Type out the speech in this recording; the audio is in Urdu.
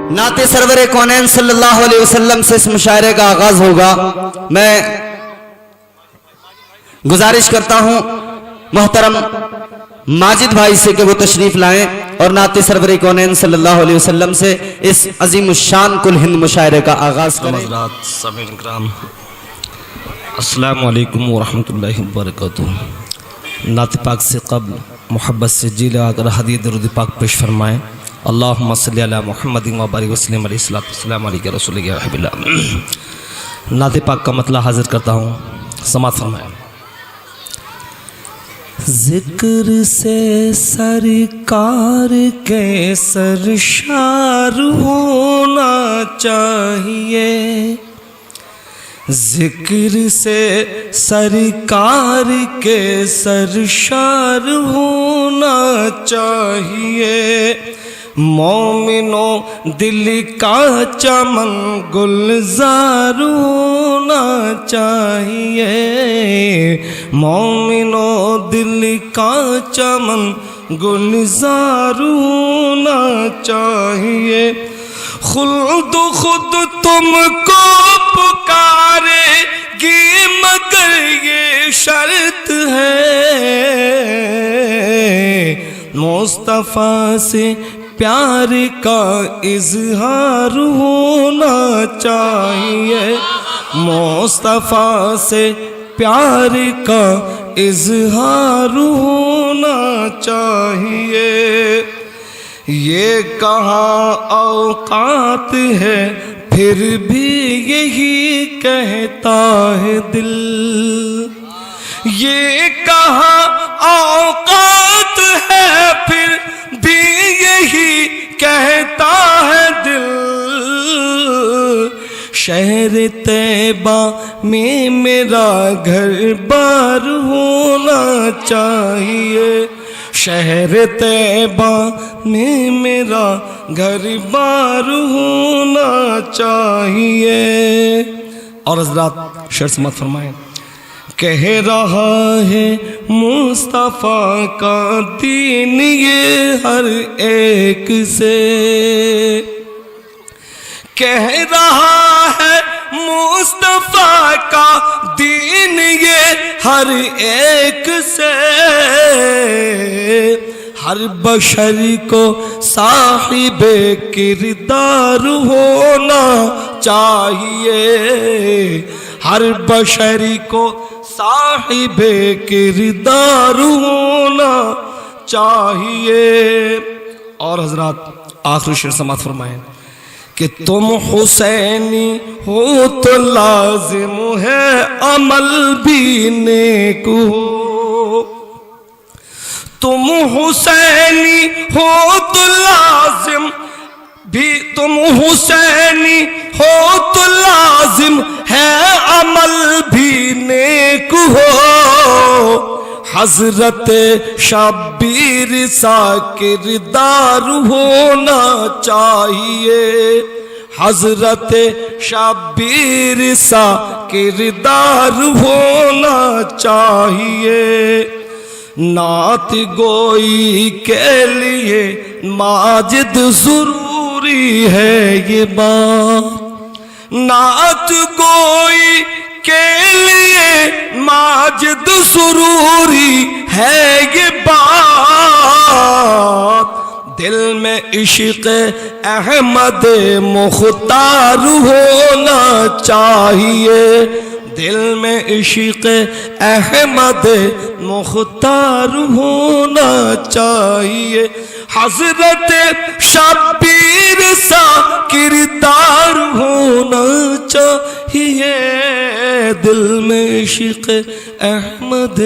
نعت سرور کونین صلی اللہ علیہ وسلم سے اس مشاعرے کا آغاز ہوگا۔ میں گزارش کرتا ہوں محترم ماجد بھائی سے کہ وہ تشریف لائیں اور نعت سرور کونین صلی اللہ علیہ وسلم سے اس عظیم الشان کل ہند مشاعرے کا آغاز کریں۔ حضرات سامعین کرام، السلام علیکم ورحمۃ اللہ وبرکاتہ۔ نعت پاک سے قبل محبت سے جی لگا کر حدیث درود پاک پیش فرمائیں۔ اللہم صلی علی محمد و بارک وسلم علیہ السلام علیکم رسول اللہ حبیب اللہ۔ نعت پاک کا مطلع حاضر کرتا ہوں، سماعت فرمائیں۔ ذکر سے سرکار کے سرشار ہونا چاہیے، ذکر سے سرکار کے سرشار ہونا چاہیے، مومنوں دل کا چمن گلزار ہونا چاہیے، مومنوں دل کا چمن گلزار ہونا چاہیے، خلد خود تم کو پکارے گی مگر یہ شرط ہے، مصطفیٰ سے پیار کا اظہار ہونا چاہیے، مصطفیٰ سے پیار کا اظہار ہونا چاہیے۔ یہ کہاں اوقات ہے پھر بھی یہی کہتا ہے دل، یہ کہاں اوقات ہے پھر بھی یہی کہتا ہے دل، شہر طیبہ میں میرا گھر بار ہونا چاہیے، شہر طیبہ میں میرا گھر بار ہونا چاہیے۔ اور حضرات شعر سماعت فرمائیں۔ کہہ رہا ہے مصطفیٰ کا دین یہ ہر ایک سے، کہہ رہا ہے مصطفیٰ کا دین یہ ہر ایک سے، ہر بشر کو صاحب کردار ہونا چاہیے، ہر بشر کو صاحب کردار ہونا چاہیے۔ اور حضرات آخری شعر سماعت فرمائیں کہ تم حسینی ہو تو لازم ہے عمل بھی نیک ہو، تم حسینی ہو تو لازم بھی، تم حسینی ہو تو لازم ہے عمل بھی نیک ہو، حضرت شبیر سا کردار ہونا چاہیے، حضرت شبیر سا کردار ہونا چاہیے، نعت گوئی کے لیے ماجد ضروری ہے یہ بات، نعت گوئی کے لیے ماجد ضروری ہے یہ بات، دل میں عشق احمد مختار ہونا چاہیے، دل میں عشق احمد مختار ہونا چاہیے، حضرت شبیر سا کردار ہونا چاہیے، دل میں عشق احمد